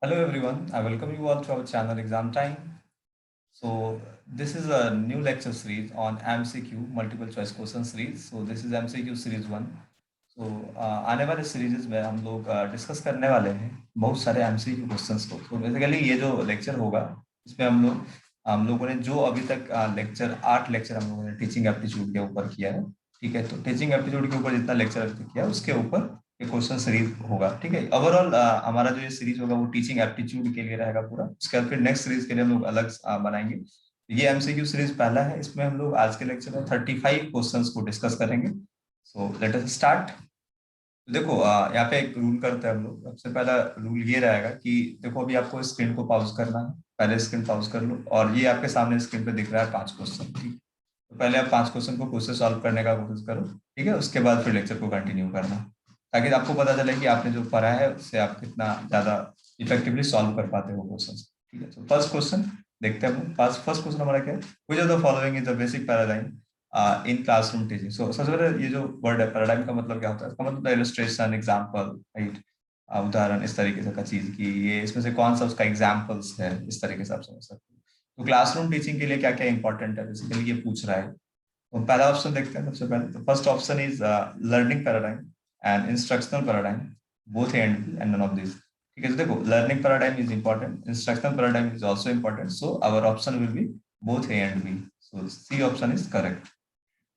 Hello everyone, I welcome you all to our channel Exam Time. So this is a new lecture series on MCQ multiple choice question series. So this is MCQ series 1. So आने वाले series में हम लोग discuss करने वाले हैं बहुत सारे MCQ क्वेश्चंस को। तो बेसिकली ये जो लेक्चर होगा इसमें हम लोगों ने जो अभी तक लेक्चर 8 लेक्चर हम लोगों ने टीचिंग एप्टीट्यूड के ऊपर किया है। ठीक है, तो टीचिंग एप्टीट्यूड के ऊपर जितना लेक्चर अभी तक किया उसके ऊपर ये क्वेश्चन सीरीज होगा। ठीक है, ओवरऑल हमारा जो ये सीरीज होगा वो टीचिंग एप्टीट्यूड के लिए रहेगा पूरा। उसके बाद फिर नेक्स्ट सीरीज के लिए हम लोग अलग बनाएंगे। ये एमसीक्यू सीरीज पहला है, इसमें हम लोग आज के लेक्चर में 35 क्वेश्चंस को डिस्कस करेंगे। So let us start. देखो यहाँ पे एक रूल करते हैं हम लोग। सबसे पहला रूल ये रहेगा कि देखो अभी आपको स्क्रीन को पॉज करना है। पहले स्क्रीन पॉज कर लो और ये आपके सामने स्क्रीन पे दिख रहा है 5 क्वेश्चन। ठीक, तो पहले आप 5 क्वेश्चन को खुद से सॉल्व करने का कोशिश करो। ठीक है, उसके बाद फिर लेक्चर को कंटिन्यू करना, ताकि आपको पता चले कि आपने जो पढ़ा है उससे आप कितना ज्यादा इफेक्टिवली सॉल्व कर पाते हो क्वेश्चन। ठीक है, तो फर्स्ट क्वेश्चन देखते हैं। फर्स्ट क्वेश्चन हमारा क्या है? Which of the following is the basic paradigm in classroom teaching. So सबसे पहले ये जो वर्ड है पैराडाइम का मतलब क्या होता है? इसका मतलब इलस्ट्रेशन, एग्जाम्पल, राइट, उदाहरण, इस तरीके से का चीज की ये इसमें से कौन सा उसका एग्जाम्पल्स है, इस तरीके से आप समझ सकते हो। तो क्लासरूम टीचिंग के लिए क्या क्या इंपॉर्टेंट है बेसिकली ये पूछ रहा है। तो पहला ऑप्शन देखते हैं। सबसे पहले तो first option is learning paradigm and instructional paradigm, both A and B and none of this. ठीक है, तो देखो learning paradigm is important, instructional paradigm is also important, so our option will be both A and B. So C option is correct.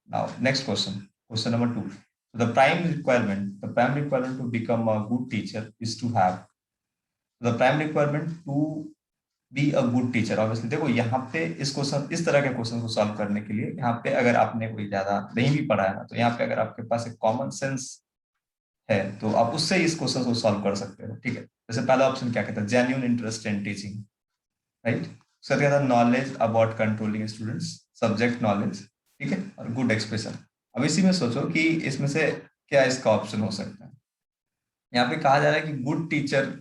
Now, next question, question number two. So the prime requirement to become a good teacher is to have the prime requirement to be a good teacher. Obviously, देखो यहाँ पे इस question, इस तरह के question को solve करने के लिए यहाँ पे अगर आपने कोई ज्यादा नहीं भी पढ़ा है ना, तो यहाँ पे अगर आपके पास एक कॉमन सेंस है तो आप उससे इस क्वेश्चन को सॉल्व कर सकते हो। ठीक है, जैसे पहला ऑप्शन क्या कहता है? Genuine interest in teaching, right. उसका क्या था? Knowledge about controlling students, subject knowledge, ठीक है, और गुड एक्सप्रेशन। अब इसी में सोचो कि इसमें से क्या इसका ऑप्शन हो सकता है। यहाँ पे कहा जा रहा है कि गुड टीचर,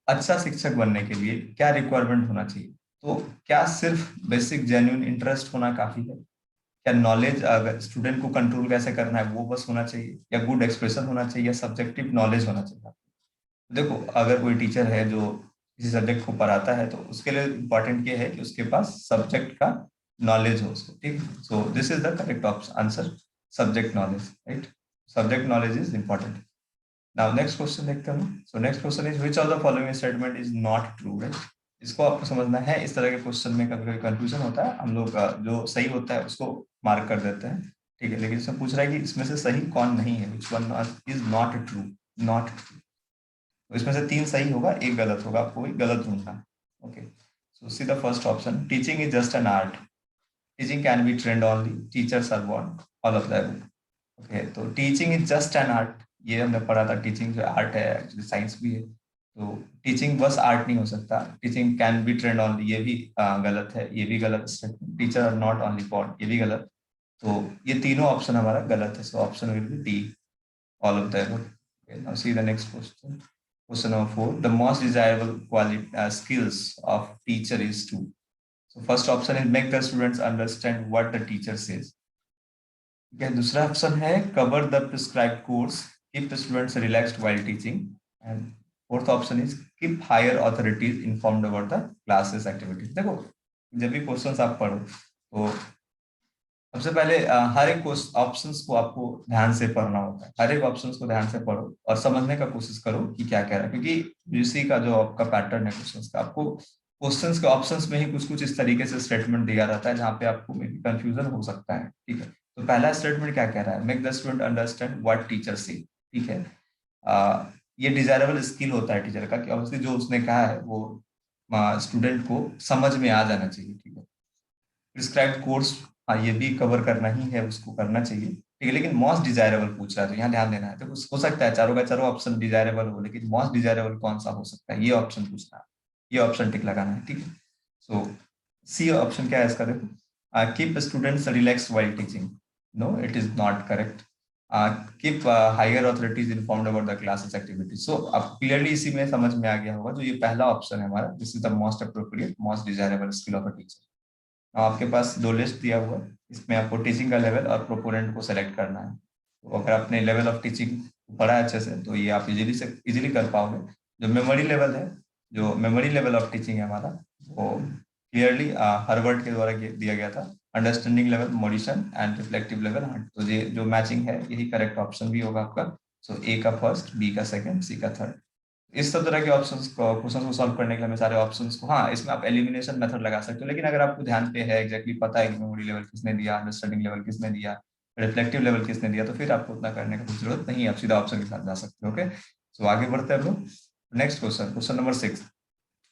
अच्छा शिक्षक बनने के लिए क्या रिक्वायरमेंट होना चाहिए? तो क्या सिर्फ बेसिक जेन्युइन इंटरेस्ट होना काफी है? क्या नॉलेज, अगर स्टूडेंट को कंट्रोल कैसे करना है वो बस होना चाहिए, या गुड एक्सप्रेशन होना चाहिए, या सब्जेक्टिव नॉलेज होना चाहिए? देखो अगर कोई टीचर है जो किसी सब्जेक्ट को पढ़ाता है तो उसके लिए इम्पोर्टेंट ये है कि उसके पास सब्जेक्ट का नॉलेज हो उसको। ठीक, सो this is the correct option answer, subject knowledge, right. Subject knowledge is important. Now next question देखते हैं। सो next question is which of the following statement is not true, right. इसको आपको समझना है। इस तरह के क्वेश्चन में कभी कभी कंफ्यूजन होता है, हम लोग जो सही होता है उसको मार्क कर देते हैं। ठीक है, लेकिन इसमें पूछ रहा है कि इसमें से सही कौन नहीं है, which one is not true, not true. तो इसमें से 3 सही होगा, एक गलत होगा, आपको वही गलत ढूंढना। Okay, so see the first option, teaching is just an art, teaching can be trained only, teachers are born, all of that. Okay, तो teaching is just an art, ये हमने पढ़ा था। टीचिंग जो आर्ट है एक्चुअली साइंस भी है, तो टीचिंग बस आर्ट नहीं हो सकता। Teaching can be trained only, ये भी गलत है, ये भी गलत statement. Teacher are not only born, ये भी गलत। तो ये तीनों ऑप्शन हमारा गलत है, so option will B D, all of the above. Okay, now see the next question. Question number 4. The most desirable skills of teacher is to. So first option is make the students understand what the teacher says. Okay, दूसरा option है cover the prescribed course, keep the students relaxed while teaching. And fourth option is keep higher authorities informed about the classes activities. देखो जब भी questions आप पढ़ो तो सबसे पहले हर एक ऑप्शंस को आपको ध्यान से पढ़ना होता है। हर एक ऑप्शंस को ध्यान से पढ़ो और समझने का कोशिश करो कि क्या कह रहा है, क्योंकि यूसी का जो आपका पैटर्न है क्वेश्चंस का, आपको क्वेश्चंस के ऑप्शंस में ही कुछ कुछ इस तरीके से स्टेटमेंट दिया रहता है जहाँ पे आपको कंफ्यूजन हो सकता है। ठीक है, तो पहला स्टेटमेंट क्या कह रहा है? Make the student understand what teacher से। ठीक है, ये डिजायरेबल स्किल होता है टीचर का कि ऑब्वियसली जो उसने कहा है वो स्टूडेंट को समझ में आ जाना चाहिए। ठीक है, प्रिस्क्राइब्ड कोर्स, हाँ ये भी कवर करना ही है, उसको करना चाहिए। ठीक है, लेकिन मोस्ट डिजायरेबल पूछ रहा है तो यहाँ ध्यान देना है। तो हो सकता है चारों का चारों ऑप्शन डिजायरेबल हो, लेकिन मोस्ट डिजायरेबल कौन सा हो सकता है, ये ऑप्शन पूछना है, ये ऑप्शन टिक लगाना है। ठीक है, सो सी ऑप्शन क्या है इसका? देखो keep students relax while teaching, no it is not correct. Keep higher authorities informed about the classes activities. So अब क्लियरली इसी में समझ में आ गया होगा जो ये पहला ऑप्शन है हमारा, this is the most appropriate most desirable skill of a teacher. आपके पास 2 लिस्ट दिया हुआ है, इसमें आपको टीचिंग का लेवल और प्रोपोनेंट को सेलेक्ट करना है। तो अगर आपने लेवल ऑफ टीचिंग पढ़ा है अच्छे से तो ये आप इजीली कर पाओगे। जो मेमोरी लेवल है जो मेमोरी लेवल ऑफ टीचिंग है हमारा, वो क्लियरली हार्वर्ड के द्वारा दिया गया था। अंडरस्टैंडिंग लेवल मॉडिशन एंड रिफ्लेक्टिव लेवल, तो ये जो मैचिंग है यही करेक्ट ऑप्शन भी होगा आपका। सो ए का फर्स्ट, बी का सेकंड, सी का थर्ड। इस सब तरह के ऑप्शंस को, क्वेश्चन को सॉल्व करने के लिए हमें सारे ऑप्शंस को, हाँ इसमें आप एलिमिनेशन मेथड लगा सकते हो, लेकिन अगर आपको ध्यान पे है, एग्जैक्टली पता है कि मेमोरी लेवल किसने दिया, अंडरस्टैंडिंग लेवल किसने दिया, रिफ्लेक्टिव लेवल किसने दिया, तो फिर आपको उतना करने की जरूरत नहीं है, आप सीधा ऑप्शन के साथ जा सकते हो। ओके, सो आगे बढ़ते हैं हम लोग। Next question, question number 6,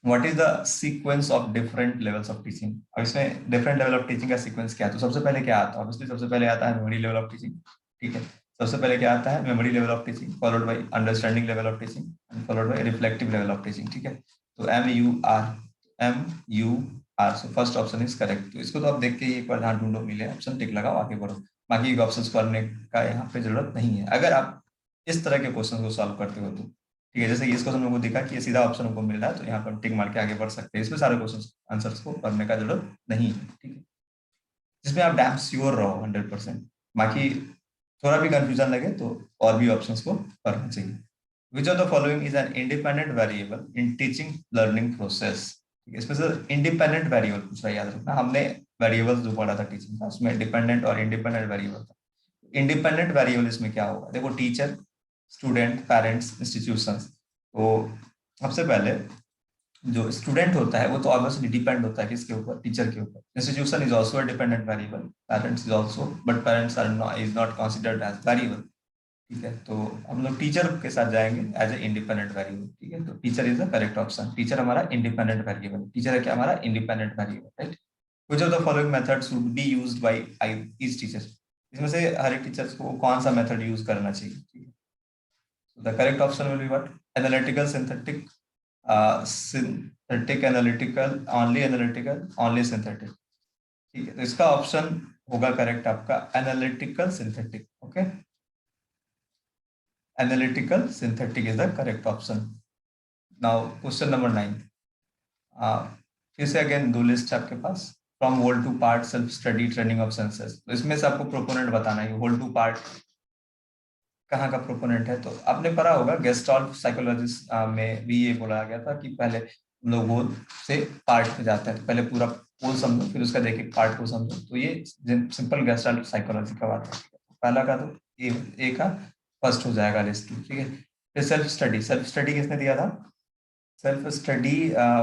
what is the sequence of different levels of teaching. अब इसमें डिफरेंट लेवल ऑफ टीचिंग का सीक्वेंस क्या है, तो सबसे पहले क्या आता है, ऑब्वियसली सबसे पहले आता है मेमोरी लेवल ऑफ टीचिंग। ठीक है, सबसे पहले क्या आता है, memory level of teaching, followed by understanding level of teaching and followed by reflective level of teaching. ठीक है, तो M U R, so first option is correct. तो इसको तो आप देख के ही एक बार ध्यान ढूंढो, मिले ऑप्शन टिक लगाओ, आगे बढ़ो। बाकी ऑप्शन करने का यहाँ पे जरूरत नहीं है अगर आप इस तरह के क्वेश्चन को सॉल्व करते हो तो। ठीक है, जैसे इस क्वेश्चन में को दिखा कि ये सीधा ऑप्शन को मिल रहा है, तो यहाँ पर हम टिक मार के आगे बढ़ सकते हैं, इसमें सारे क्वेश्चन आंसर्स को करने का जरूरत नहीं है। ठीक है, जिसमें आप डैम श्योर रहो 100%। बाकी थोड़ा भी कंफ्यूजन लगे तो और भी ऑप्शंस को करना चाहिए। Which of the following is an independent variable in teaching learning process. इसमें से इंडिपेंडेंट वेरिएबल पूछ रहा है, याद रखना, हमने वेरिएबल्स जो पढ़ा था टीचिंग का उसमें डिपेंडेंट और इंडिपेंडेंट वेरिएबल था। इंडिपेंडेंट वेरिएबल इसमें क्या होगा, देखो टीचर, स्टूडेंट, पेरेंट्स, इंस्टीट्यूशंस। तो सबसे पहले जो स्टूडेंट होता है वो तो ऑब्वियसली डिपेंड होता है किसके ऊपर, टीचर के ऊपर। Institution is also a dependent variable, parents is also, but parents are not, is not considered as variable. ठीक है, तो हम लोग टीचर के साथ जाएंगे एज ए इंडिपेंडेंट वेरिएबल। ठीक है, तो teacher is the correct option, teacher हमारा इंडिपेंडेंट वेरिएबल, टीचर है क्या हमारा independent variable, right. Which of the following methods would be used by each teacher. इसमें से हर एक टीचर्स को कौन सा मेथड यूज करना चाहिए। ठीक है, so the correct option will be what, analytical, synthetic analytical, only synthetic। ठीक है, तो इसका ऑप्शन होगा करेक्ट आपका analytical synthetic. Okay, analytical synthetic is the correct option. Now question number 9, फिर से अगेन दो लिस्ट है आपके पास, from whole to part, self study, training of senses. तो इसमें से आपको प्रोपोनेंट बताना है, होल टू पार्ट कहाँ का प्रोपोनेंट है। तो आपने पढ़ा होगा गेस्टॉल्ट साइकोलॉजिस्ट में भी ये बोला गया था कि पहले हम लोग होल से पार्ट में जाते हैं, तो पहले पूरा होल समझो, फिर उसका देख एक पार्ट को समझो। तो ये सिंपल गेस्टॉल्ट साइकोलॉजी का बात है। पहला का तो ए का फर्स्ट हो जाएगा लिस्ट। ठीक है, फिर सेल्फ स्टडी, सेल्फ स्टडी किसने दिया था, self study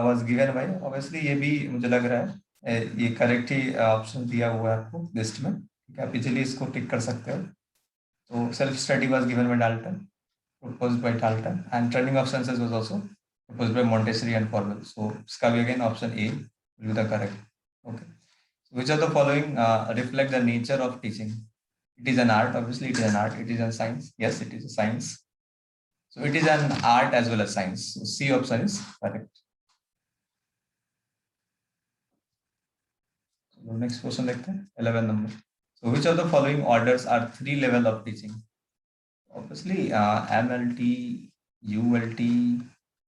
was given by, obviously ये भी मुझे लग रहा है ये करेक्ट ही ऑप्शन दिया हुआ है आपको लिस्ट में। ठीक है, आप इजीली इसको टिक कर सकते हो। तो self study was given by Dalton, proposed by Dalton, and training of senses was also proposed by Montessori and Forwell. So इसका भी again option A will be the correct. Okay. So which of the following reflect the nature of teaching? It is an art. Obviously, it is an art. It is a science. Yes, it is a science. So it is an art as well as science. So C option is correct. So next question देखते हैं 11 number. So which of the following orders are three level of teaching? Obviously MLT, ULT,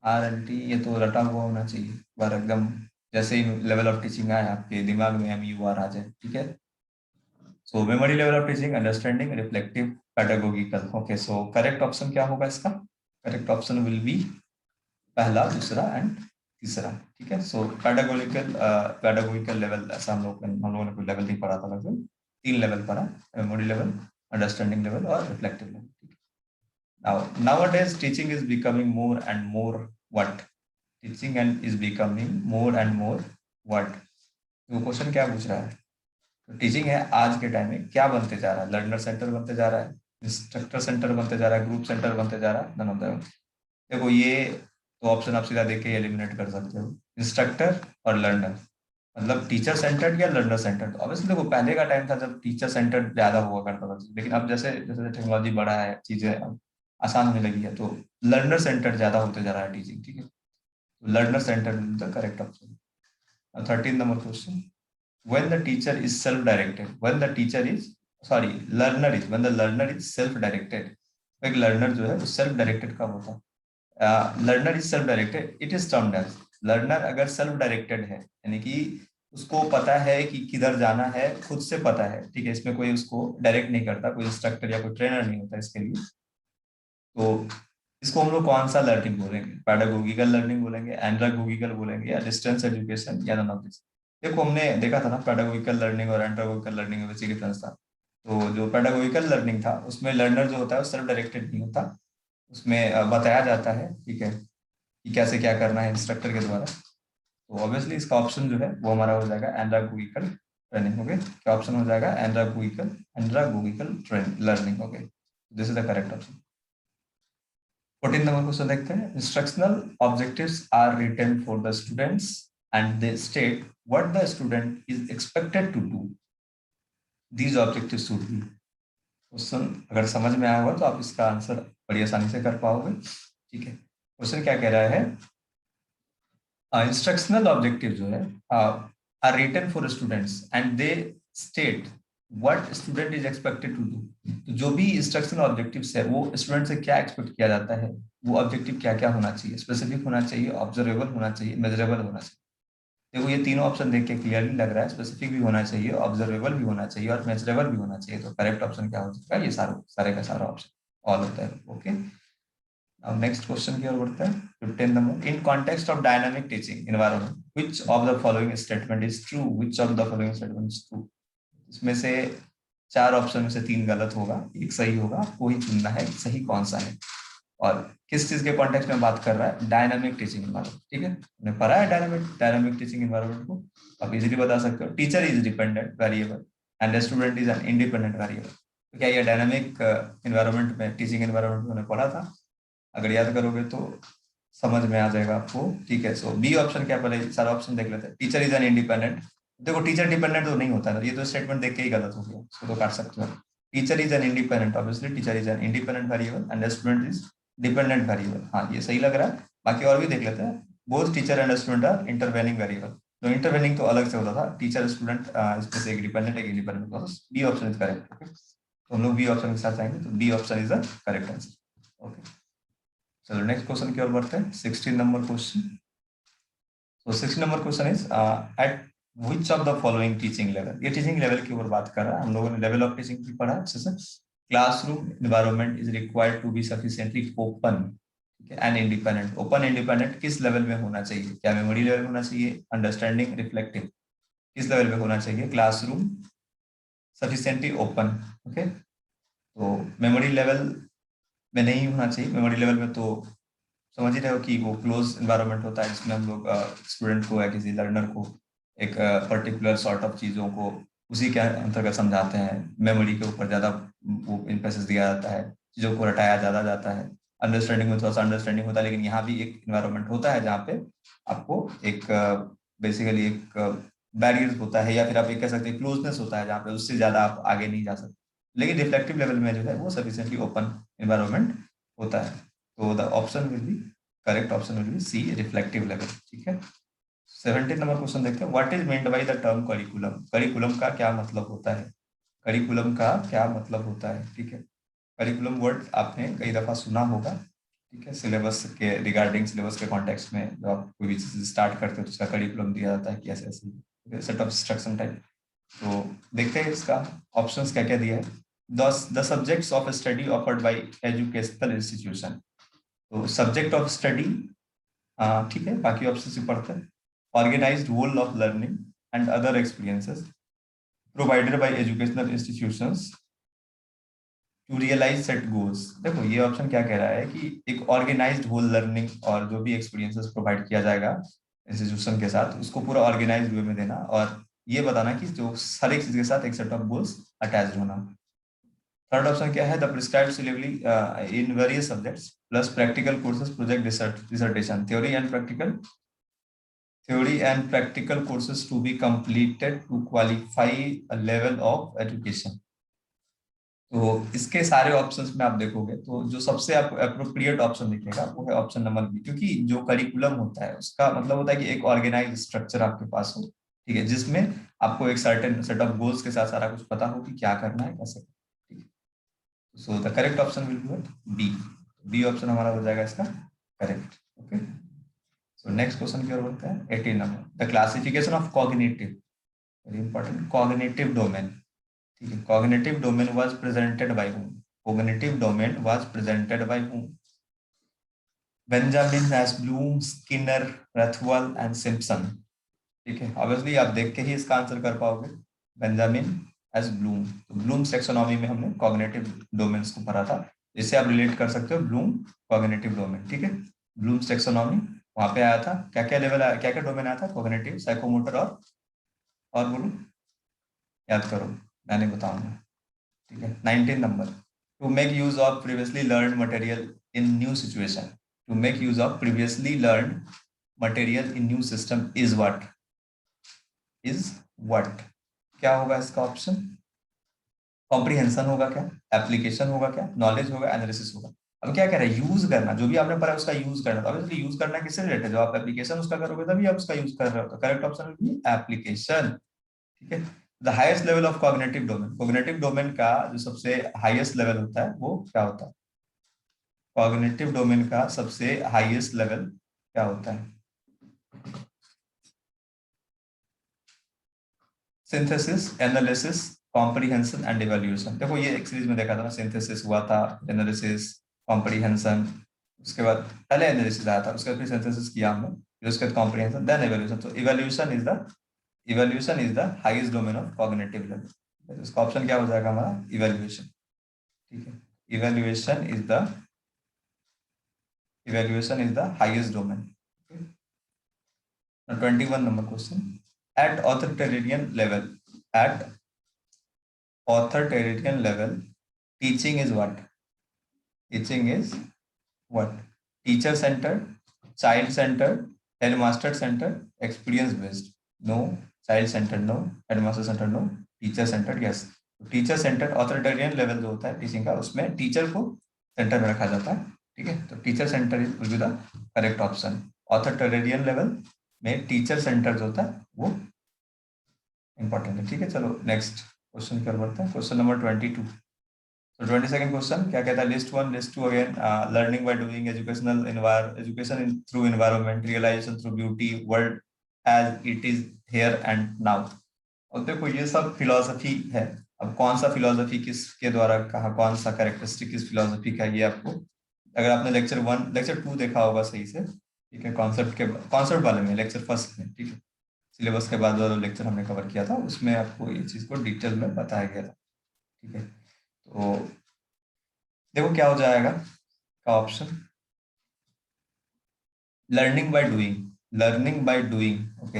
RLT, ये तो रटा हुआ होना चाहिए बार एकदम, जैसे ही लेवल ऑफ टीचिंग आए आपके दिमाग में MUR आ जाए। ठीक है, so memory level of teaching, understanding, reflective, pedagogical. Okay, so correct option क्या होगा इसका, करेक्ट ऑप्शन विल बी पहला, दूसरा एंड तीसरा। ठीक है, सो पेडागोगिकल लेवल, ऐसा हम लोगों ने कोई लेवल नहीं पढ़ा था, लगभग 3 लेवल पढ़ा, मेमोरी लेवल, अंडरस्टैंडिंग लेवल और reflective level. Now, nowadays, teaching is becoming more and more what? Teaching and is becoming more and more what? तो क्वेश्चन क्या पूछ रहा है, तो टीचिंग है आज के टाइम में क्या बनते जा रहा है, लर्नर सेंटर बनते जा रहा है, इंस्ट्रक्टर सेंटर बनते जा रहा है, ग्रुप सेंटर बनते जा रहा है, नन ऑफ देम। देखो ये तो ऑप्शन आप सीधा देख के एलिमिनेट कर सकते हो, इंस्ट्रक्टर और लर्नर, मतलब टीचर सेंटर्ड या लर्नर सेंटर्ड। तो ऑब्वियसली देखो पहले का टाइम था जब टीचर सेंटर्ड ज्यादा हुआ करता था, लेकिन अब जैसे जैसे टेक्नोलॉजी बढ़ा है, चीजें आसान होने लगी है, तो लर्नर सेंटर ज्यादा होते जा रहा है टीचिंग। ठीक है, learner centre is the correct option. 13 number question, when the teacher is self directed, when the teacher is, sorry, learner is, when the learner is self directed। एक लर्नर जो है वो सेल्फ डायरेक्टेड कब होता है, learner is self directed, it is termed as, learner अगर self directed है यानी कि उसको पता है कि किधर जाना है, खुद से पता है। ठीक है, इसमें कोई उसको डायरेक्ट नहीं करता, कोई इंस्ट्रक्टर या कोई ट्रेनर नहीं होता इसके लिए, तो इसको हम लोग कौन सा लर्निंग बोलेंगे, पैडागोगिकल लर्निंग बोलेंगे, एंड्रागोगिकल बोलेंगे, या डिस्टेंस एजुकेशन, या नन ऑफ दिस। देखो हमने देखा था ना पैडागोगिकल लर्निंग और एंड्रागोगिकल लर्निंग में बेसिक डिफरेंस था। तो जो पैडागोगिकल लर्निंग था उसमें लर्नर जो होता है वो सेल्फ डायरेक्टेड नहीं होता, उसमें बताया जाता है, ठीक है, कि कैसे क्या करना है इंस्ट्रक्टर के द्वारा। तो ऑब्वियसली इसका ऑप्शन जो है वो हमारा हो जाएगा एंड्रागोगिकल लर्निंग। ओके, क्या ऑप्शन हो जाएगा, andragogical, andragogical learning. Okay, this is the correct option. 14 number question देखते हैं। Instructional objectives are written for the students and they state what the student is expected to do, these objectives should be. Question अगर समझ में आया होगा तो आप इसका आंसर बड़ी आसानी से कर पाओगे, ठीक है। क्वेश्चन क्या कह रहा है, इंस्ट्रक्शनल ऑब्जेक्टिव जो है are written for students and they state what student is expected to do. तो जो भी इंस्ट्रक्शनल ऑब्जेक्टिव्स है वो स्टूडेंट से क्या एक्सपेक्ट किया जाता है, वो ऑब्जेक्टिव क्या क्या होना चाहिए, स्पेसिफिक होना चाहिए, ऑब्जर्वेबल होना चाहिए, मेजरेबल होना चाहिए। देखो ये तीनों ऑप्शन देख के क्लियरली लग रहा है, स्पेसिफिक भी होना चाहिए, ऑब्जर्वेबल भी होना चाहिए, और मेजरेबल भी होना चाहिए। तो करेक्ट ऑप्शन क्या हो सकता है, ये सारे का सारा ऑप्शन ऑल होता है। ओके, अब नेक्स्ट क्वेश्चन की ओर बढ़ते हैं। 15 number, in context of dynamic teaching environment which of the following statement is true, which of the following statement is true. इसमें से चार ऑप्शन में से तीन गलत होगा, एक सही होगा, आपको ही चुनना है कि सही कौन सा है। और किस चीज के कॉन्टेक्स्ट में बात कर रहा है, डायनामिक टीचिंग एनवायरनमेंट, ठीक है, हमने पढ़ा है डायनामिक टीचिंग एनवायरनमेंट को। आप इजीली बता सकते हो, teacher is dependent variable and student is an independent variable. तो क्या ये डायनामिक एनवायरनमेंट में, टीचिंग एनवायरनमेंट में हमने पढ़ा था, अगर याद करोगे तो समझ में आ जाएगा आपको, ठीक है। सो बी ऑप्शन क्या, पहले सारा ऑप्शन देख लेते हैं। टीचर इज एन इंडिपेंडेंट, देखो टीचर डिपेंडेंट तो नहीं होता है, ये तो स्टेटमेंट देख के ही गलत हो गया, इसको तो काट सकते हो। Teacher is an independent, obviously teacher is an independent variable and student is dependent variable, हाँ ये सही लग रहा है। बाकी और भी देख लेते हैं। Both teacher and student are intervening variable, तो इंटरवेनिंग तो अलग से होता था, टीचर स्टूडेंट इसमें से एक डिपेंडेंट एक independent, B option is correct. Okay, तो हम लोग बी ऑप्शन के साथ आएंगे, तो B option is the correct answer. Okay, चलो नेक्स्ट क्वेश्चन की ओर बढ़ते हैं। 16 नंबर क्वेश्चन। तो 16 number question is at which of the following teaching level, ये टीचिंग लेवल की ओर बात कर रहा है, हम लोगों ने लेवल ऑफ टीचिंग भी पढ़ा अच्छे से। Classroom environment is required to be sufficiently open, ठीक है, एंड इंडिपेंडेंट। ओपन इंडिपेंडेंट किस लेवल में होना चाहिए, क्या मेमोरी लेवल में होना चाहिए, अंडरस्टैंडिंग, रिफ्लेक्टिव, किस लेवल में होना चाहिए, क्लासरूम सफिशिएंटली ओपन। ओके, तो मेमोरी लेवल में नहीं होना चाहिए, मेमोरी लेवल में तो समझ ही रहे हो कि वो क्लोज एनवायरनमेंट होता है जिसमें हम लोग स्टूडेंट को या किसी लर्नर को एक पर्टिकुलर सॉर्ट ऑफ चीज़ों को उसी के अंतर्गत समझाते हैं। मेमोरी के ऊपर ज़्यादा वो इम्फेसिस दिया जाता है, चीज़ों को रटाया ज़्यादा जाता है। अंडरस्टैंडिंग में थोड़ा सा अंडरस्टैंडिंग होता है, लेकिन यहाँ भी एक इन्वायरमेंट होता है जहाँ पे आपको एक बेसिकली एक बैरियर होता है, या फिर आप ये कह सकते हैं क्लोजनेस होता है, जहाँ पे उससे ज़्यादा आप आगे नहीं जा सकते। लेकिन रिफ्लेक्टिव लेवल में जो है वो सफिशिएंटली ओपन इन्वायरमेंट होता है। तो the option will be, correct option will be C, reflective level, ठीक है। 17 नंबर क्वेश्चन देखते हैं। What is meant by the term curriculum, curriculum का क्या मतलब होता है, करिकुलम का क्या मतलब होता है, ठीक है। करिकुलम वर्ड आपने कई दफा सुना होगा, ठीक है, सिलेबस के रिगार्डिंग, सिलेबस के कॉन्टेक्स्ट में जब आप कोई भी चीज स्टार्ट करते हो तो उसका करिकुलम दिया जाता है कि ऐसे ऐसे सेट ऑफ इंस्ट्रक्शन टाइप। तो देखते हैं इसका ऑप्शंस क्या क्या दिया है। The subjects of study offered by educational institution, तो सब्जेक्ट ऑफ स्टडी, ठीक है, बाकी ऑप्शन से पढ़ते हैं। Organised whole of learning and other experiences provided by educational institutions to realise set goals. देखो ये ऑप्शन क्या कह रहा है कि एक ऑर्गेनाइज्ड होल लर्निंग और जो भी एक्सपीरियंसेस प्रोवाइड किया जाएगा इंस्टीट्यूशन के साथ, उसको पूरा ऑर्गेनाइज्ड वे में देना, और ये बताना कि जो हर एक चीज के साथ एक सेट ऑफ गोल्स अटैच होना। थर्ड ऑप्शन क्या है, the prescribed syllabi in various subjects plus practical courses project dissertation, theory and practical courses to be completed to qualify a level of education। तो इसके सारे ऑप्शंस में आप देखोगे तो जो सबसे आपको अप्रोप्रिएट ऑप्शन दिखेगा वो है ऑप्शन नंबर बी, क्योंकि जो करिकुलम होता है उसका मतलब होता है कि एक ऑर्गेनाइज स्ट्रक्चर आपके पास हो, ठीक है, जिसमें आपको एक सर्टेन सेट ऑफ गोल्स के साथ सारा कुछ पता हो कि क्या करना है, कैसे, ठीक है। So the correct option will be B, B option हमारा हो जाएगा इसका correct. Okay, so next question की ओर बढ़ते हैं। 18 number, the classification of cognitive, very important, cognitive domain, ठीक है, cognitive domain was presented by whom, cognitive domain was presented by whom. Benjamin S Bloom, Skinner, Krathwohl and Simpson. ठीक है, obviously आप देख के ही इसका आंसर कर पाओगे। बेंजामिन एस ब्लूम, तो ब्लूम्स टेक्सोनॉमी में हमने कॉग्निटिव डोमेन्स को पढ़ा था, जिससे आप रिलेट कर सकते हो ब्लूम कॉग्निटिव डोमेन। ठीक है, ब्लूम्स टेक्सोनॉमी वहां पे आया था, क्या क्या लेवल आया, क्या क्या डोमेन आया था, कॉग्निटिव, साइकोमोटर और बोलो, याद करो, मैंने बताऊंगा। ठीक है, 19 number, to make use of previously learn material in new situation. To make use of previously learn material in new system is what, is what, क्या होगा इसका ऑप्शन? कॉम्प्रिहेंशन होगा क्या, एप्लीकेशन होगा क्या, नॉलेज होगा, एनालिसिस होगा? अब क्या कह रहा है, यूज करना, जो भी आपने पढ़ा है उसका यूज करना। तो ऑब्वियसली यूज करना किससे रिलेटेड है, जो आप एप्लीकेशन उसका करोगे तभी आप उसका यूज कर रहे हो, तो correct option will B application. ठीक है, the highest level of cognitive domain, cognitive domain का जो सबसे हाईएस्ट लेवल होता है वो क्या होता है? कॉग्निटिव डोमेन का सबसे हाईएस्ट लेवल क्या होता है? Synthesis, analysis, comprehension and evaluation. देखो ये एक सीरीज में देखा था ना, सिंथेसिस हुआ था, एनालिसिस, कॉम्प्रिहेंशन, उसके बाद पहले एनालिसिस आया था, उसके बाद फिर सिंथेसिस किया हमने, फिर उसके बाद कॉम्प्रिहेंशन, देन इवैल्यूएशन। तो evaluation is the highest domain of cognitive level. इसका ऑप्शन क्या हो जाएगा हमारा? इवैल्यूएशन। ठीक है, evaluation is the highest domain. 21 number question, at authoritarian level, at authoritarian level, teaching is what? Teaching is what? Teacher centered, child centered, headmaster centered, experience based. No. Child centered no, headmaster centered no, teacher centered yes. Teacher centre authoritarian level जो होता है teaching का, उसमें teacher को centre में रखा जाता है। ठीक है, तो teacher centre is will be the correct option. Authoritarian level में टीचर सेंटर जो होता है वो इंपॉर्टेंट है। ठीक है, चलो नेक्स्ट क्वेश्चन की ओर बढ़ते हैं। Question number 22। तो 22nd क्वेश्चन क्या कहता है? List two again, learning by doing, education through environment, realisation through beauty, world as it is here and now. और देखो ये सब फिलोसफी है। अब कौन सा फिलोसफी किसके द्वारा कहा, कौन सा कैरेक्टरिस्टिक किस फिलोसफी का, ये आपको, अगर आपने लेक्चर 2 देखा होगा सही से, ठीक है, कॉन्सेप्ट वाले में, लेक्चर फर्स्ट में, ठीक है, सिलेबस के बाद वाला लेक्चर हमने कवर किया था, उसमें आपको ये चीज को डिटेल में बताया गया था। ठीक है, तो देखो क्या हो जाएगा का option, learning by doing, learning by doing. Okay,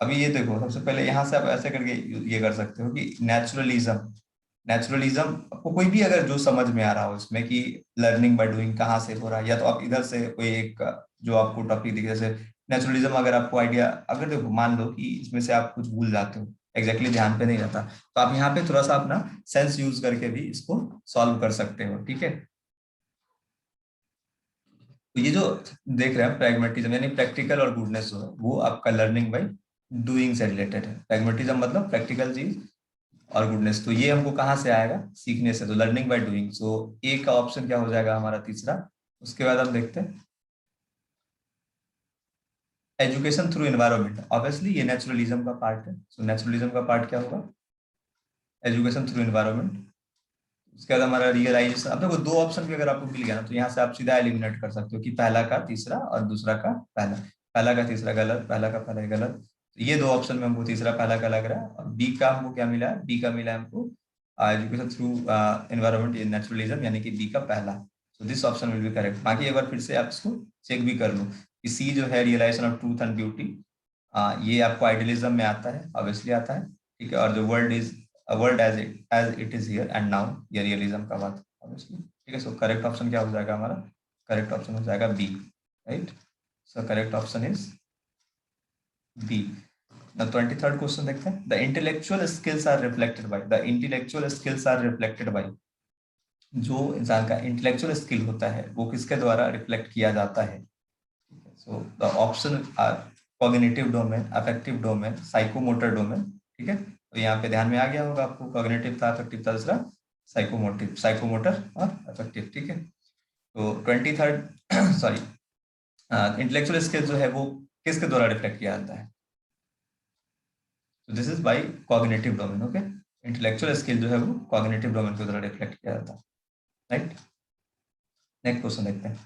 अभी ये देखो, सबसे पहले यहाँ से आप ऐसे करके ये कर सकते हो कि नेचुरलिज्म, आपको कोई भी अगर जो समझ में आ रहा हो इसमें कि लर्निंग बाय डूइंग कहाँ से हो रहा है, या तो आप इधर से कोई एक जो आपको टॉपिक दिखे, जैसे नेचुरलिज्म, अगर आपको आइडिया, अगर देखो मान लो कि इसमें से आप कुछ भूल जाते हो, एग्जैक्टली ध्यान पे नहीं रहता, तो आप यहाँ पे थोड़ा सा अपना सेंस यूज करके भी इसको सॉल्व कर सकते हो। ठीक है, तो ये जो देख रहे हैं प्रैग्मेटिज्म, यानी प्रैक्टिकल और गुडनेस जो है वो आपका लर्निंग बाय डूइंग से रिलेटेड है। प्रैग्मेटिज्म मतलब प्रैक्टिकल चीज, और गुडनेस तो ये हमको कहाँ से आएगा? सीखने से। तो लर्निंग बाय डूइंग, सो ए का ऑप्शन क्या हो जाएगा हमारा? तीसरा। उसके बाद हम देखते हैं एजुकेशन थ्रू एनवायरनमेंट, ऑब्वियसली ये नेचुरलिज्म का पार्ट है, सो नेचुरलिज्म का पार्ट क्या होगा? Education through environment. उसके बाद हमारा रियलाइजेशन। अब देखो दो ऑप्शन भी अगर आपको मिल गया ना, तो यहाँ से आप सीधा एलिमिनेट कर सकते हो कि पहला का तीसरा और दूसरा का पहला, पहला का तीसरा गलत, पहला का पहला गलत। तो ये दो ऑप्शन में हमको तीसरा पहला का लग रहा है। और बी का हमको क्या मिला है? बी का मिला है हमको एजुकेशन थ्रू एनवायरनमेंट, ये नेचुरलिज्म, यानी कि बी का पहला। So this option will be correct. बाकी एक बार फिर से आप इसको चेक भी कर लो कि सी जो है realisation of truth and beauty, ये आपको आइडियलिज्म में आता है, ऑब्वियसली आता है। ठीक है, और जो world as it is here and now, ये रियलिज्म का बात ऑब्वियसली। ठीक है, सो करेक्ट ऑप्शन क्या हो जाएगा हमारा? करेक्ट ऑप्शन हो जाएगा B, right. So correct option is B. The 23rd question देखते हैं, the intellectual skills are reflected by, the intellectual skills are reflected by, जो इंसान का इंटेलेक्चुअल स्किल होता है वो किसके द्वारा रिफ्लेक्ट किया जाता है? So the option are cognitive domain, affective domain, psychomotor domain. ठीक है, तो यहाँ पे ध्यान में आ गया होगा आपको, कॉग्निटिव था, अफेक्टिव था, दूसरा साइकोमोटर और अफेक्टिव। ठीक है, तो 23rd सॉरी, इंटेलेक्चुअल स्किल जो है वो किसके द्वारा रिफ्लेक्ट किया जाता है? तो this is by cognitive domain. Okay, intellectual skill जो है वो कॉग्निटिव डोमेन के द्वारा रिफ्लेक्ट किया जाता है, राइट। नेक्स्ट क्वेश्चन देखते हैं,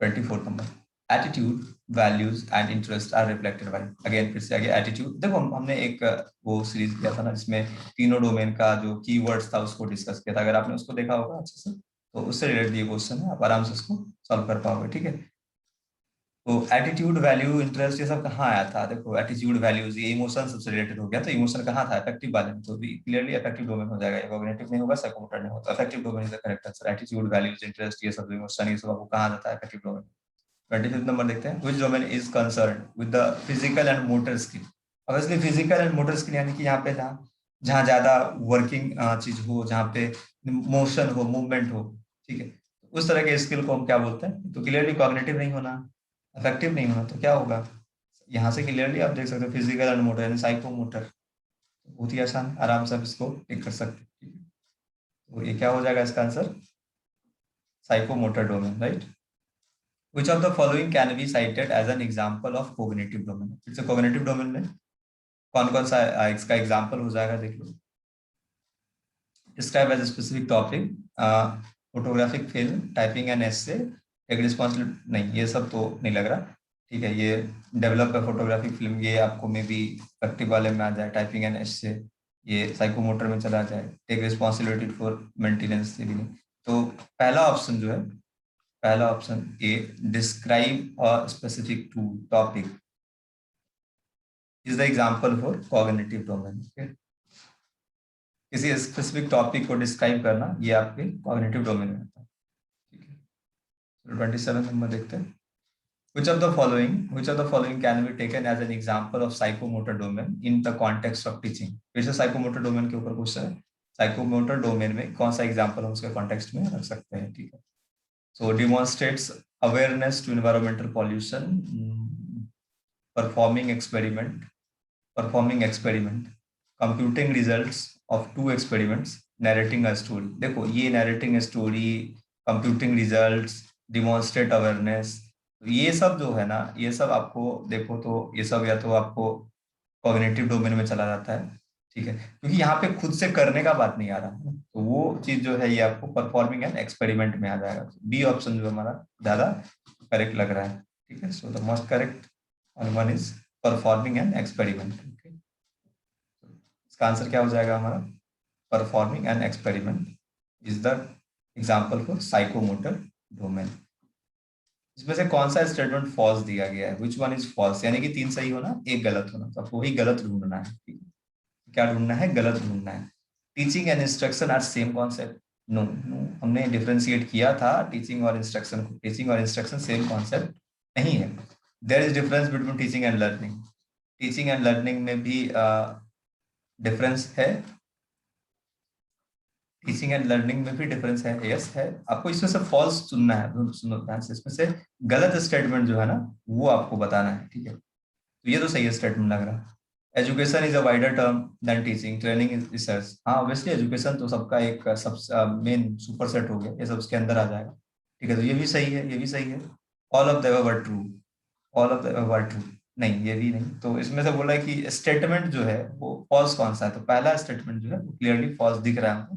24 number, attitude values and interest are reflected by, again फिर से आगे एटीट्यूड। देखो हमने एक वो सीरीज किया था ना जिसमें तीनों डोमेन का जो कीवर्ड्स था उसको डिस्कस किया था, अगर आपने उसको देखा होगा अच्छे से तो उससे रिलेटेड ये क्वेश्चन है, आप आराम से उसको सॉल्व कर पाओगे, ठीक है। तो एटीट्यूड वैल्यू इंटरेस्ट ये सब कहाँ आया था, देखो एटीट्यूड वैल्यूज ये इमोशन सबसे रिलेटेड हो गया, तो इमोशन कहाँ था, अफेक्टिव वाले में, तो भी क्लियरली अफेक्टिव डोमेन हो जाएगा, कॉग्निटिव नहीं होगा, साइकोमोटर नहीं होगा, affective domain is the correct answer. Attitude values interest ये सब इमोशन ये सब आपको कहाँ जाता है, अफेक्टिव डोमेन। 25th नंबर देखते हैं, which domain is concerned with the physical and motor skill। Obviously physical and motor skill यानी कि यहाँ पे जहाँ जहाँ ज्यादा वर्किंग चीज हो, जहाँ पे मोशन हो, मूवमेंट हो, ठीक है, उस तरह के स्किल को हम क्या बोलते हैं, तो क्लियरली कॉग्निटिव नहीं होना, अफेक्टिव नहीं होना, तो क्या होगा, यहाँ से क्लियरली आप देख सकते हो फिजिकल एंड मोटर यानी साइकोमोटर, बहुत ही आसान, आराम से आप इसको टिक कर सकते हैं, ठीक है। तो ये क्या हो जाएगा इसका answer, psychomotor domain, right. Which of the following can be cited as an example of cognitive domain? फिर से cognitive domain में कौन कौन सा इसका एग्जाम्पल हो जाएगा देख लो। Describe as a specific topic, photographic film, typing and essay, एक रिस्पॉन्सिबिलिटी, नहीं ये सब तो नहीं लग रहा, ठीक है। ये डेवलप है फोटोग्राफिक फिल्म, ये आपको मे बी एक्टिव वाले में आ जाए, टाइपिंग एंड एसे ये साइकोमोटर में चला जाए, टेक रिस्पॉन्सिबिलिटी फॉर मेंटेनेंस भी नहीं। तो पहला ऑप्शन जो है, पहला option A, describe a specific to topic is the example for cognitive domain. किसी स्पेसिफिक टॉपिक को डिस्क्राइब करना ये आपके कॉग्निटिव डोमेन में आता है, ठीक है। 27 नंबर देखते हैं, which of the following can be taken as an example of psychomotor domain in the context of teaching। फिर से साइकोमोटर डोमेन के ऊपर क्वेश्चन है, साइकोमोटर डोमेन में कौन सा एग्जांपल हम उसके कॉन्टेक्स्ट में रख सकते हैं, ठीक है। So demonstrates awareness to environmental pollution, performing experiment, computing results of two experiments, narrating a story। देखो ये narrating a story, computing results, demonstrate awareness, ये सब जो है ना, ये सब आपको देखो तो ये सब या तो आपको कॉग्निटिव डोमेन में चला जाता है, ठीक है, क्योंकि यहाँ पे खुद से करने का बात नहीं आ रहा है, तो वो चीज जो है ये आपको परफॉर्मिंग एंड एक्सपेरिमेंट में आ जाएगा। बी ऑप्शन जो हमारा ज्यादा करेक्ट लग रहा है, ठीक है। So the most correct one is performing and experiment, okay. इसका आंसर क्या हो जाएगा हमारा, performing and experiment is the example for psychomotor domain. इसमें से कौन सा स्टेटमेंट फॉल्स दिया गया है, विच वन इज फॉल्स, यानी कि 3 सही होना, एक गलत होना, तो आपको वही गलत ढूंढना है, ठीक है। क्या ढूंढना है, गलत ढूंढना है। Teaching and instruction are same concept, no no, हमने डिफरेंशिएट किया था टीचिंग और इंस्ट्रक्शन को, टीचिंग और इंस्ट्रक्शन सेम कॉन्सेप्ट नहीं है। There is difference between teaching and learning, teaching and learning में भी डिफरेंस है, टीचिंग एंड लर्निंग में भी डिफरेंस है, यस है। आपको इसमें से फॉल्स चुनना है, सुनो ध्यान से, इसमें से गलत स्टेटमेंट जो है ना वो आपको बताना है, ठीक है। तो ये तो सही स्टेटमेंट लग रहा है, education is a wider term than teaching, training is research. हाँ ऑब्वियसली एजुकेशन तो सबका एक सब मेन सुपर सेट हो गया, ये सब उसके अंदर आ जाएगा, ठीक है। तो ये भी सही है, ये भी सही है, all of the were true, all of the were true, नहीं ये भी नहीं। तो इसमें से बोला है कि स्टेटमेंट जो है वो फॉल्स कौन सा है, तो पहला स्टेटमेंट जो है वो क्लियरली फॉल्स दिख रहा है हमको,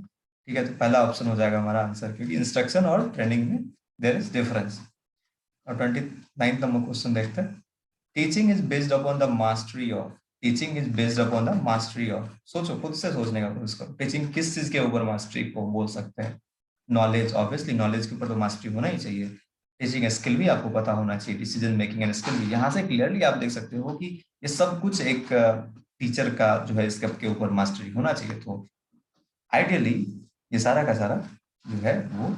ठीक है। तो पहला ऑप्शन हो जाएगा हमारा आंसर, क्योंकि इंस्ट्रक्शन और ट्रेनिंग में देयर इज डिफरेंस। और 29 नंबर क्वेश्चन देखते हैं, teaching is based upon the mastery of, teaching is based upon the mastery of, सोचो खुद से सोचने का कोशिश करो, टीचिंग किस चीज के ऊपर मास्टरी को बोल सकते हैं, नॉलेज, ऑब्वियसली नॉलेज के ऊपर तो मास्टरी होना ही चाहिए, टीचिंग स्किल भी आपको पता होना चाहिए, डिसीजन मेकिंग एंड स्किल भी। यहाँ से क्लियरली आप देख सकते हो कि ये सब कुछ एक टीचर का जो है इसके ऊपर मास्टरी होना चाहिए, तो आइडियली ये सारा का सारा जो है वो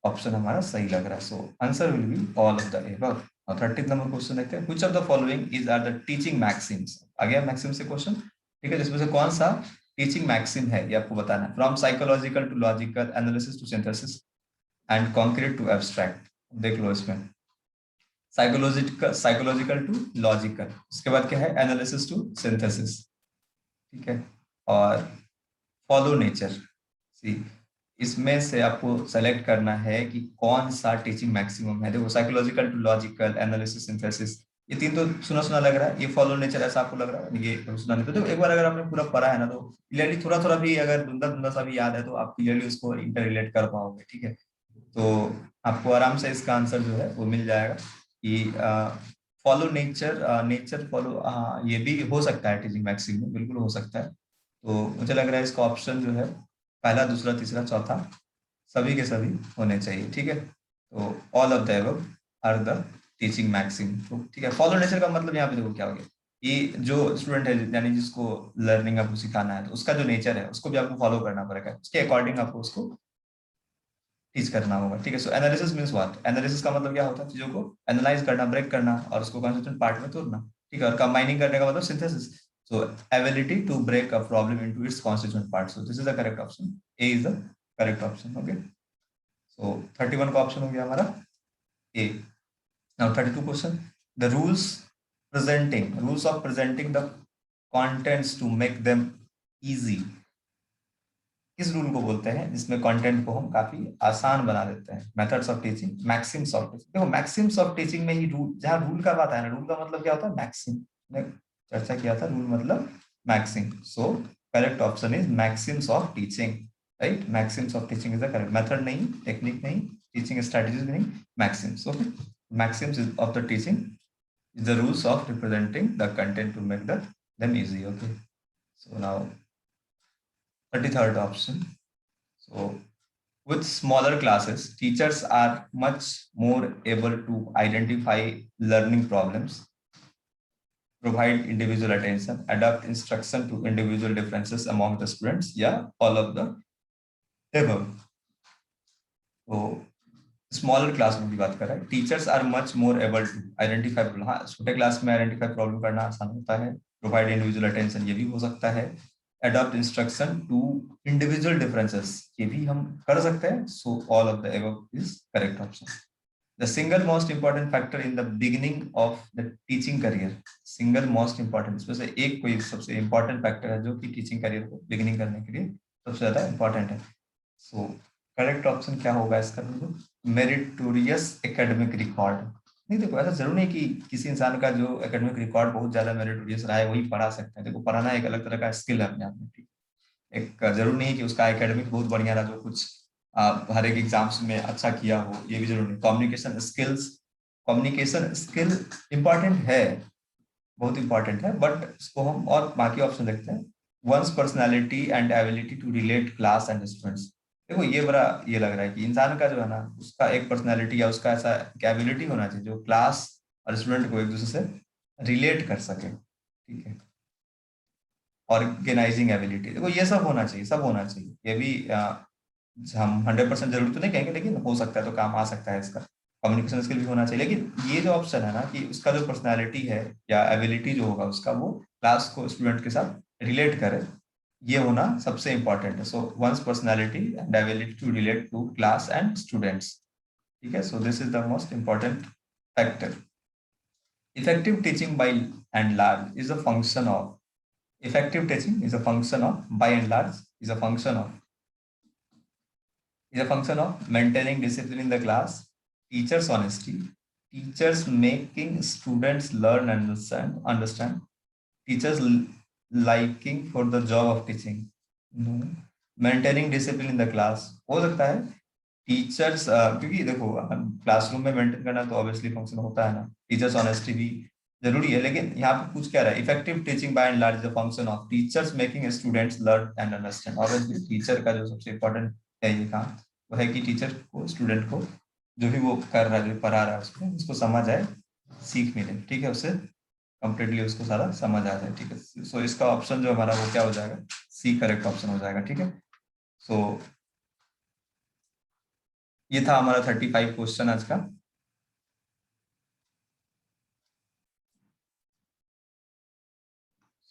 ऑप्शन हमारा सही लग रहा है। So answer will be all of the above. और 30 नंबर क्वेश्चन देखते हैं, which of the following is are the teaching maxims. आ गया मैक्सिम से क्वेश्चन, ठीक है, जिसमें से कौन सा टीचिंग मैक्सिम है ये आपको बताना है। From psychological to logical, analysis to synthesis and concrete to abstract. देख लो इसमें साइकोलॉजिकल टू लॉजिकल, उसके बाद क्या है एनालिसिस टू सिंथेसिस, ठीक है, और फॉलो नेचर। सी इसमें से आपको सेलेक्ट करना है कि कौन सा टीचिंग मैक्सिमम है। देखो psychological to logical, analysis, synthesis, ये 3 तो सुना सुना लग रहा है, ये फॉलो नेचर ऐसा आपको लग रहा है, ये सुना नहीं। तो देखो एक बार अगर आपने पूरा पढ़ा है ना तो क्लियरली थोड़ा थोड़ा भी अगर धुंधा धुंधा सा भी याद है तो आप क्लियरली उसको इंटर रिलेट कर पाओगे, ठीक है। तो आपको आराम से इसका आंसर जो है वो मिल जाएगा कि फॉलो नेचर, नेचर फॉलो, हाँ ये भी हो सकता है टीचिंग मैक्सिम में, बिल्कुल हो सकता है। तो मुझे लग रहा है इसका ऑप्शन जो है पहला, दूसरा, तीसरा, चौथा सभी के सभी होने चाहिए, ठीक है। तो all of the above are the teaching maxim. तो ठीक है, फॉलो नेचर का मतलब यहाँ पे देखो क्या हो गया, ये जो स्टूडेंट है यानी जिसको लर्निंग आपको सिखाना है, तो उसका जो नेचर है उसको भी आपको फॉलो करना पड़ेगा, उसके अकॉर्डिंग आपको उसको टीच करना होगा, ठीक है। सो एनालिसिस मींस व्हाट, एनालिसिस का मतलब क्या होता है, चीजों को एनालाइज करना, ब्रेक करना और उसको कॉन्स्टिट्यूएंट पार्ट में तोड़ना, ठीक है। और कंबाइनिंग करने का मतलब synthesis. So ability to break a problem into its constituent part, so this is the correct option, A is the correct option, okay. So 31 का ऑप्शन हो गया हमारा A. Now 32 question, the rules of presenting the contents to make them easy, किस rule को बोलते हैं जिसमें content को हम काफी आसान बना देते हैं। Methods of teaching, Maxim's of teaching. देखो मैक्सिम्स ऑफ टीचिंग में ही रूल, जहां रूल का बात है ना, रूल का मतलब क्या होता है, मैक्सिम। ने चर्चा किया था, रूल मतलब maxim. So correct option is maxims of teaching, right. Maxims of teaching is the correct, method नहीं, टेक्निक नहीं, टीचिंग स्ट्रेटजीज नहीं, maxims, okay. Maxims of the teaching is the rules of representing the content to make them easy, okay. So now 33rd option. So with smaller classes, teachers are much more able to identify learning problems, provide individual attention, adapt instruction to individual differences among the students, yeah, all of the above. तो smaller classroom की बात कर रहा है, teachers are much more able to identify problem, हाँ छोटे class में identify problem करना आसान होता है, प्रोवाइड इंडिविजुअल अटेंशन ये भी हो सकता है, adopt instruction to individual differences ये भी हम कर सकते हैं। So all of the above is correct option. The single most important factor in the beginning of the teaching career, single most important, इसमें से एक कोई सबसे इंपॉर्टेंट फैक्टर है जो कि टीचिंग करियर को बिगिनिंग करने के लिए सबसे ज्यादा इंपॉर्टेंट है। सो करेक्ट ऑप्शन क्या होगा इसका, मेरिटोरियस एकेडमिक रिकॉर्ड। नहीं देखो ऐसा जरूर नहीं कि किसी इंसान का जो एकेडमिक रिकॉर्ड बहुत ज्यादा मेरिटोरियस रहा है वही पढ़ा सकता है। देखो पढ़ाना एक अलग तरह का स्किल है अपने आप में, ठीक। एक जरूर नहीं है कि उसका एकेडमिक बहुत बढ़िया रहा, जो कुछ हर एक एग्जाम्स में अच्छा किया हो, ये भी जरूर नहीं। कम्युनिकेशन स्किल इंपॉर्टेंट है, बहुत इंपॉर्टेंट है, बट इसको हम और बाकी ऑप्शन देखते हैं। One's personality and ability to relate class and students, देखो ये बड़ा ये लग रहा है कि इंसान का जो है ना उसका एक पर्सनैलिटी या उसका ऐसा एबिलिटी होना चाहिए जो क्लास और स्टूडेंट को एक दूसरे से रिलेट कर सके, ठीक है। ऑर्गेनाइजिंग एबिलिटी, देखो ये सब होना चाहिए, सब होना चाहिए। ये भी हम 100% जरूर तो नहीं कहेंगे, लेकिन हो सकता है तो काम आ सकता है इसका। कम्युनिकेशन स्किल भी होना चाहिए, लेकिन ये जो ऑप्शन है ना कि उसका जो पर्सनैलिटी है या एबिलिटी जो होगा उसका, वो क्लास को स्टूडेंट के साथ रिलेट करे, ये होना सबसे इंपॉर्टेंट है। So one's personality and ability to relate to class and students, ठीक है। So this is the most important factor. Effective teaching by and large is a function of, effective teaching is a function of, by and large is a function of, is a function of maintaining discipline in the class, teachers honesty, teachers making students learn and understand, teachers liking for the job of teaching, no, maintaining discipline in the class हो सकता है, teachers क्योंकि देखो classroom में maintain करना तो obviously function होता है ना, टीचर्स ऑनेस्टी भी जरूरी है, लेकिन यहाँ पे पूछ क्या रहा है, effective teaching by and large the function of teachers making students learn and understand. Obviously teacher का जो सबसे इंपॉर्टेंट है ये काम, वो है कि टीचर को स्टूडेंट को जो भी वो कर रहा है, जो पढ़ा रहा है उसको उसको समझ आए, सीख मिले, ठीक है, उससे कंप्लीटली उसको सारा समझ आ जाए, ठीक है। सो इसका ऑप्शन जो हमारा वो क्या हो जाएगा, सी करेक्ट ऑप्शन हो जाएगा, ठीक है। सो ये था हमारा 35 क्वेश्चन आज का।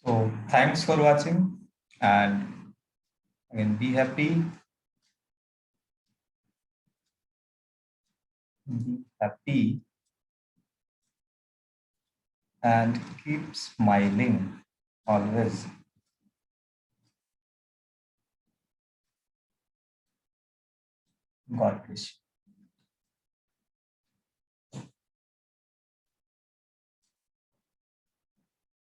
So thanks for watching and again be happy, and keep smiling always. God bless you.